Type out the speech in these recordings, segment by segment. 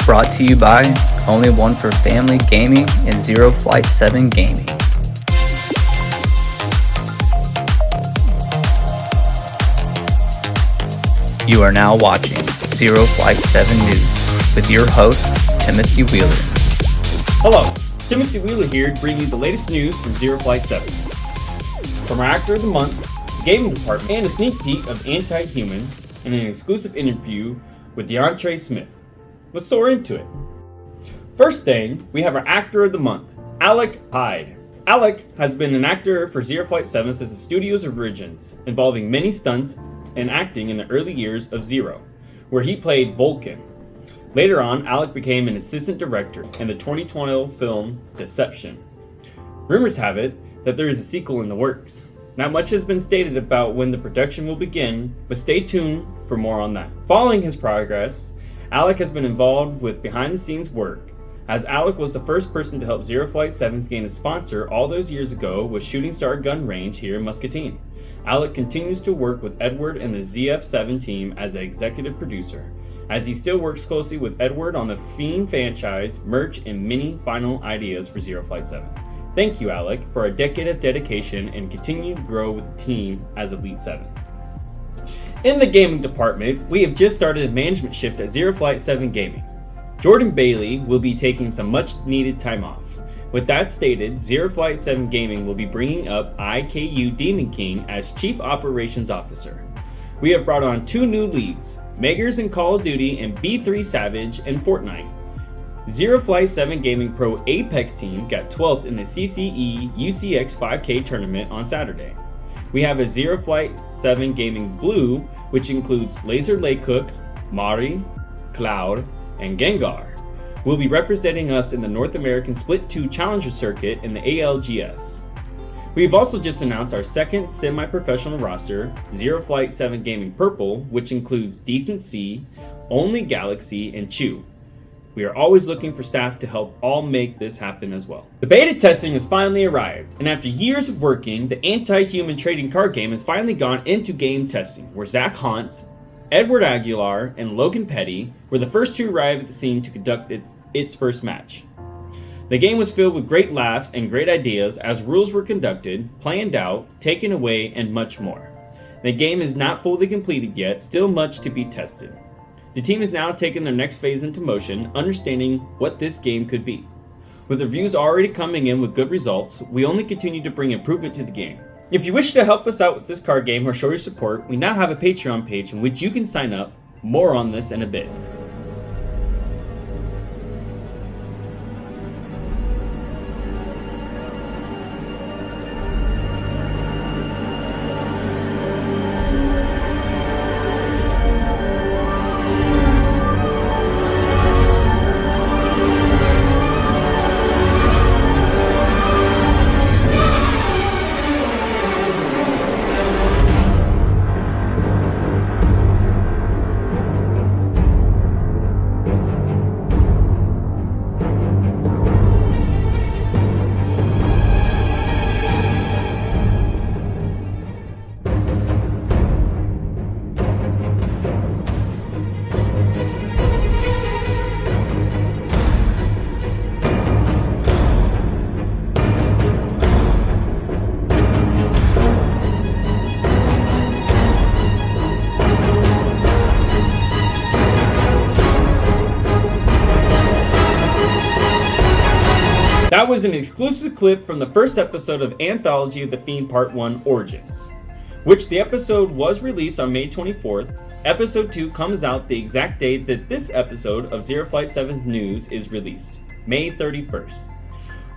Brought to you by Only One for Family Gaming and Zero Flight 7 Gaming. You are now watching Zero Flight 7 News with your host, Timothy Wheeler. Hello, Timothy Wheeler here to bring you the latest news from Zero Flight 7. From our Actor of the Month, the Gaming Department, and a sneak peek of Anti-Humans, and an exclusive interview with Deauntre Smith. Let's soar into it. First thing, we have our Actor of the Month, Alec Hyde. Alec has been an actor for Zero Flight 7 since the studio's origins, involving many stunts and acting in the early years of Zero, where he played Vulcan. Later on, Alec became an assistant director in the 2012 film Deception. Rumors have it that there is a sequel in the works. Not much has been stated about when the production will begin, but stay tuned for more on that. Following his progress, Alec has been involved with behind-the-scenes work, as Alec was the first person to help Zero Flight 7 gain a sponsor all those years ago with Shooting Star Gun Range here in Muscatine. Alec continues to work with Edward and the ZF7 team as an executive producer, as he still works closely with Edward on the Fiend franchise, merch, and many final ideas for Zero Flight 7. Thank you, Alec, for a decade of dedication and continue to grow with the team as Elite 7. In the gaming department, we have just started a management shift at Zero Flight 7 Gaming. Jordan Bailey will be taking some much needed time off. With that stated, Zero Flight 7 Gaming will be bringing up IKU Demon King as Chief Operations Officer. We have brought on 2 new leads, Meggers in Call of Duty and B3 Savage in Fortnite. Zero Flight 7 Gaming Pro Apex team got 12th in the CCE UCX 5K tournament on Saturday. We have a Zero Flight 7 Gaming Blue, which includes Laser Laycook, Mari, Cloud, and Gengar, will be representing us in the North American Split 2 Challenger Circuit in the ALGS. We've also just announced our second semi-professional roster, Zero Flight 7 Gaming Purple, which includes Decent C, Only Galaxy, and Chew. We are always looking for staff to help all make this happen as well. The beta testing has finally arrived, and after years of working, the anti-human trading card game has finally gone into game testing, where Zach Hauntz, Edward Aguilar, and Logan Petty were the first to arrive at the scene to conduct its first match. The game was filled with great laughs and great ideas as rules were conducted, planned out, taken away, and much more. The game is not fully completed yet, still much to be tested. The team has now taken their next phase into motion, understanding what this game could be. With reviews already coming in with good results, we only continue to bring improvement to the game. If you wish to help us out with this card game or show your support, we now have a Patreon page in which you can sign up. More on this in a bit. That was an exclusive clip from the first episode of Anthology of the Fiend Part 1 Origins, which the episode was released on May 24th. Episode 2 comes out the exact date that this episode of Zero Flight 7's news is released, May 31st.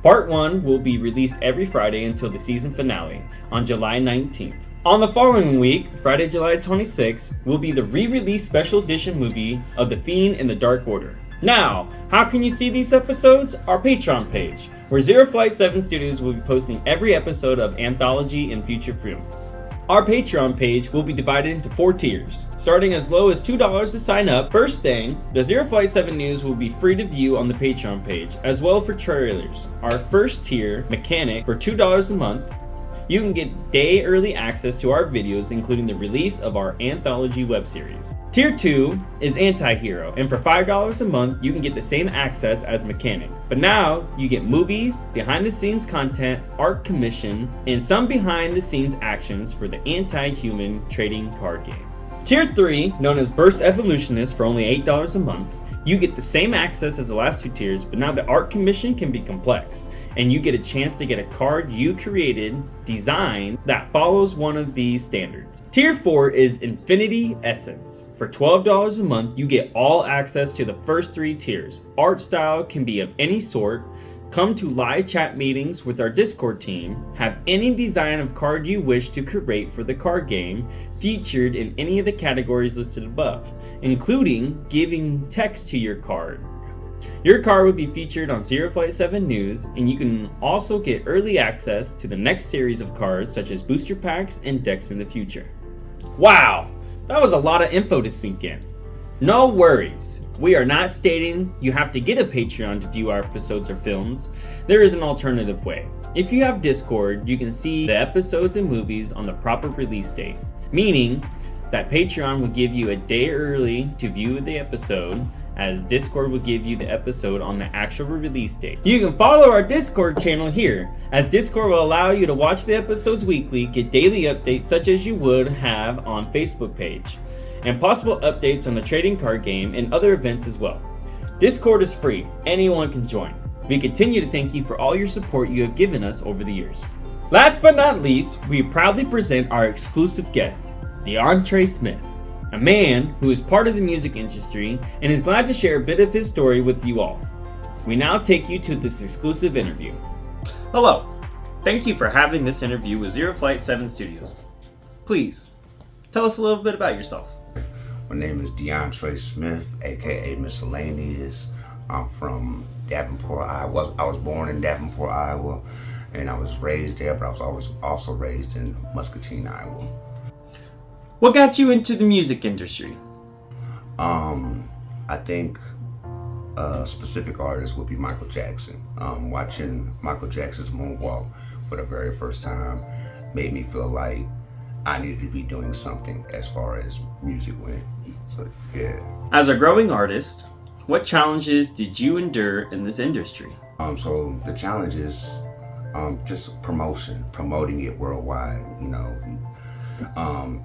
Part 1 will be released every Friday until the season finale on July 19th. On the following week, Friday, July 26th, will be the re-release special edition movie of The Fiend in the Dark Order. Now, how can you see these episodes? Our Patreon page, where Zero Flight 7 Studios will be posting every episode of Anthology and future films. Our Patreon page will be divided into 4 tiers, starting as low as $2 to sign up. First thing, the Zero Flight 7 news will be free to view on the Patreon page, as well for trailers. Our first tier, Mechanic, for $2 a month. you can get day early access to our videos, including the release of our anthology web series. Tier 2 is Anti-Hero, and for $5 a month, you can get the same access as Mechanic. But now, you get movies, behind-the-scenes content, art commission, and some behind-the-scenes actions for the Anti-Human trading card game. Tier 3, known as Burst Evolutionist for only $8 a month, you get the same access as the last two tiers, but now the art commission can be complex, and you get a chance to get a card you created, designed, that follows one of these standards. Tier 4 is Infinity Essence. For $12 a month, you get all access to the first three tiers. Art style can be of any sort. Come to live chat meetings with our Discord team, have any design of card you wish to create for the card game featured in any of the categories listed above, including giving text to your card. Your card will be featured on Zero Flight 7 News, and you can also get early access to the next series of cards such as booster packs and decks in the future. Wow, that was a lot of info to sink in. No worries. We are not stating you have to get a Patreon to view our episodes or films. There is an alternative way. If you have Discord, you can see the episodes and movies on the proper release date, meaning that Patreon will give you a day early to view the episode, as Discord will give you the episode on the actual release date. You can follow our Discord channel here, as Discord will allow you to watch the episodes weekly, get daily updates such as you would have on Facebook page, and possible updates on the trading card game and other events as well. Discord is free, anyone can join. We continue to thank you for all your support you have given us over the years. Last but not least, we proudly present our exclusive guest, Deauntre Smith, a man who is part of the music industry and is glad to share a bit of his story with you all. We now take you to this exclusive interview. Hello, thank you for having this interview with Zero Flight 7 Studios. Please, tell us a little bit about yourself. My name is Deauntre Smith, aka Miscellaneous. I'm from Davenport, Iowa. I was born in Davenport, Iowa, and I was raised there, but I was always also raised in Muscatine, Iowa. What got you into the music industry? I think a specific artist would be Michael Jackson. Watching Michael Jackson's moonwalk for the very first time made me feel like I needed to be doing something as far as music went. So, yeah. As a growing artist, what challenges did you endure in this industry? So the challenge is just promoting it worldwide. You know,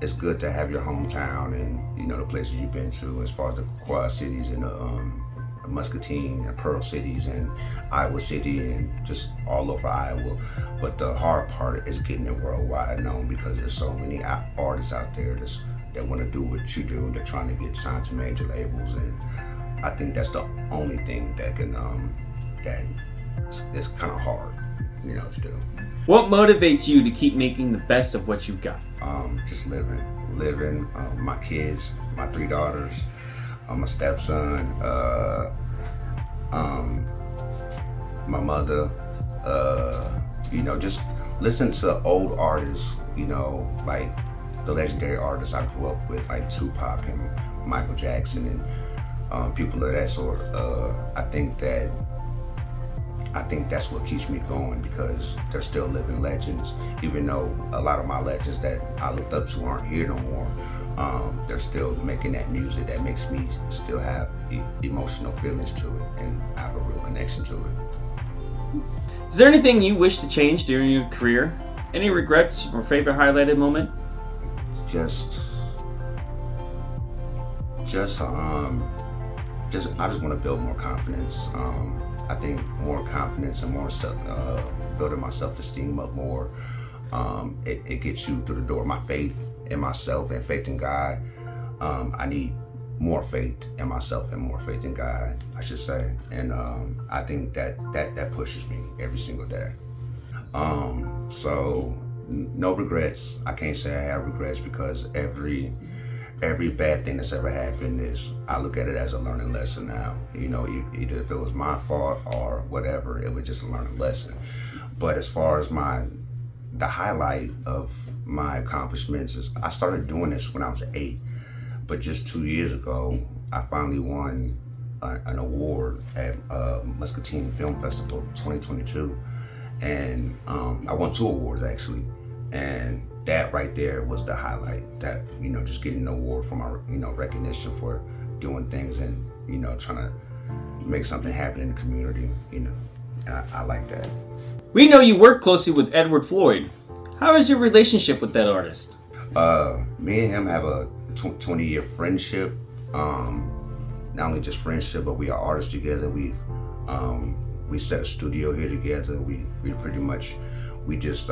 it's good to have your hometown and the places you've been to, as far as the Quad Cities and the Muscatine and Pearl Cities and Iowa City and just all over Iowa. But the hard part is getting it worldwide known, because there's so many artists out there that want to do what you do. They're trying to get signed to major labels, and I think that's the only thing that can that's kind of hard, to do. What motivates you to keep making the best of what you've got? Just living. My kids, my 3 daughters, my stepson, my mother. Just listen to old artists. Like the legendary artists I grew up with, like Tupac and Michael Jackson and people of that sort. I think that's what keeps me going, because they're still living legends. Even though a lot of my legends that I looked up to aren't here no more, they're still making that music that makes me still have emotional feelings to it, and I have a real connection to it. Is there anything you wish to change during your career? Any regrets or favorite highlighted moment? I just want to build more confidence. I think more confidence and more building my self-esteem up more. It gets you through the door. My faith in myself and faith in God. I need more faith in myself and more faith in God, I should say. And I think that pushes me every single day. So no regrets. I can't say I have regrets, because every bad thing that's ever happened I look at it as a learning lesson now. Either if it was my fault or whatever, it was just a learning lesson. But as far as the highlight of my accomplishments is, I started doing this when I was 8, but just 2 years ago, I finally won an award at Muscatine Film Festival 2022. And I won 2 awards actually. And that right there was the highlight. That, just getting an award for my, recognition for doing things and, trying to make something happen in the community, and I like that. We know you work closely with Edward Floyd. How is your relationship with that artist? Me and him have a 20-year friendship. Not only just friendship, but we are artists together. We set a studio here together. We just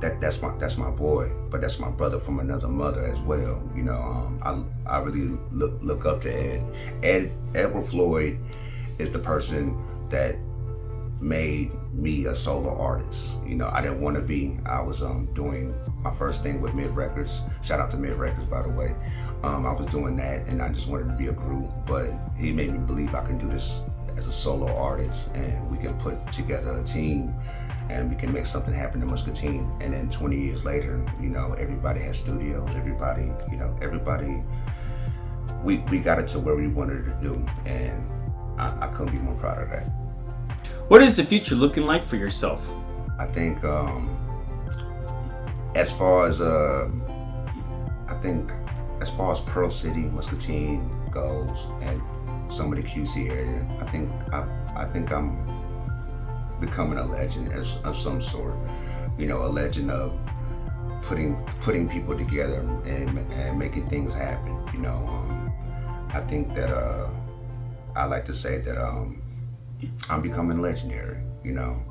that's my boy, but that's my brother from another mother as well. I really look up to Ed. Edward Floyd is the person that made me a solo artist. I didn't want to be. I was doing my first thing with Mid Records. Shout out to Mid Records, by the way. I was doing that, and I just wanted to be a group. But he made me believe I can do this as a solo artist, and we can put together a team, and we can make something happen in Muscatine. And then 20 years later, everybody has studios. Everybody, we got it to where we wanted to do, and I couldn't be more proud of that. What is the future looking like for yourself? I think as far as Pearl City, Muscatine goes, and some of the QC area, I think I'm becoming a legend of some sort. A legend of putting people together and making things happen. I think that I like to say that I'm becoming legendary.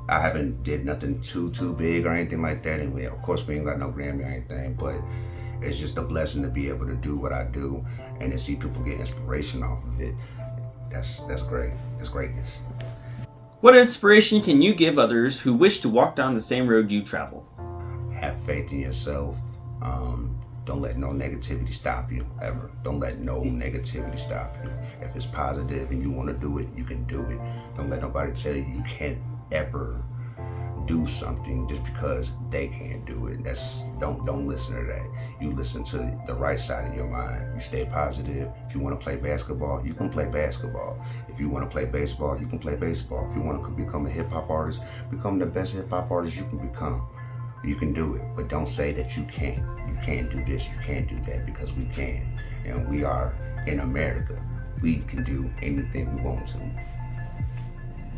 I haven't did nothing too big or anything like that, and of course we ain't got no Grammy or anything, but it's just a blessing to be able to do what I do and to see people get inspiration off of it. That's great. That's greatness. What inspiration can you give others who wish to walk down the same road you travel? Have faith in yourself. Don't let no negativity stop you, ever. Don't let no negativity stop you. If it's positive and you want to do it, you can do it. Don't let nobody tell you you can't ever do something just because they can't do it. Don't listen to that. You listen to the right side of your mind. You stay positive. If you want to play basketball, you can play basketball. If you want to play baseball, you can play baseball. If you want to become a hip-hop artist, become the best hip-hop artist you can become. You can do it, but don't say that you can't. You can't do this, you can't do that, because we can. And we are in America. We can do anything we want to.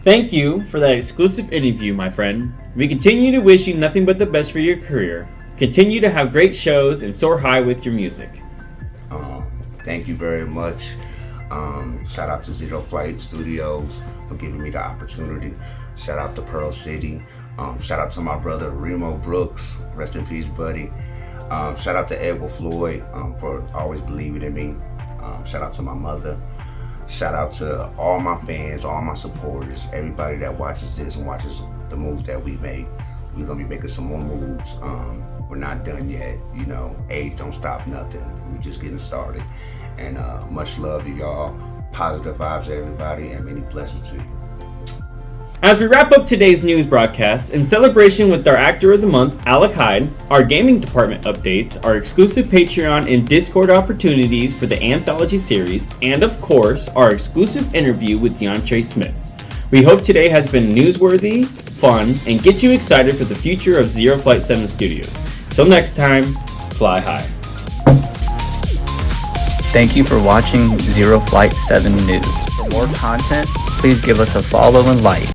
Thank you for that exclusive interview, my friend. We continue to wish you nothing but the best for your career. Continue to have great shows and soar high with your music. Thank you very much. Shout out to Zero Flight Studios for giving me the opportunity. Shout out to Pearl City. Shout out to my brother Remo Brooks. Rest in peace, buddy. Shout out to Edward Floyd for always believing in me. Shout out to my mother. Shout out to all my fans, all my supporters, everybody that watches this and watches the moves that we make. We're gonna be making some more moves. We're not done yet. Age don't stop nothing. We're just getting started. And much love to y'all. Positive vibes to everybody, and many blessings to you. As we wrap up today's news broadcast, in celebration with our Actor of the Month, Alec Hyde, our gaming department updates, our exclusive Patreon and Discord opportunities for the anthology series, and of course, our exclusive interview with Deauntre Smith. We hope today has been newsworthy, fun, and get you excited for the future of Zero Flight 7 Studios. Till next time, fly high. Thank you for watching Zero Flight 7 News. For more content, please give us a follow and like.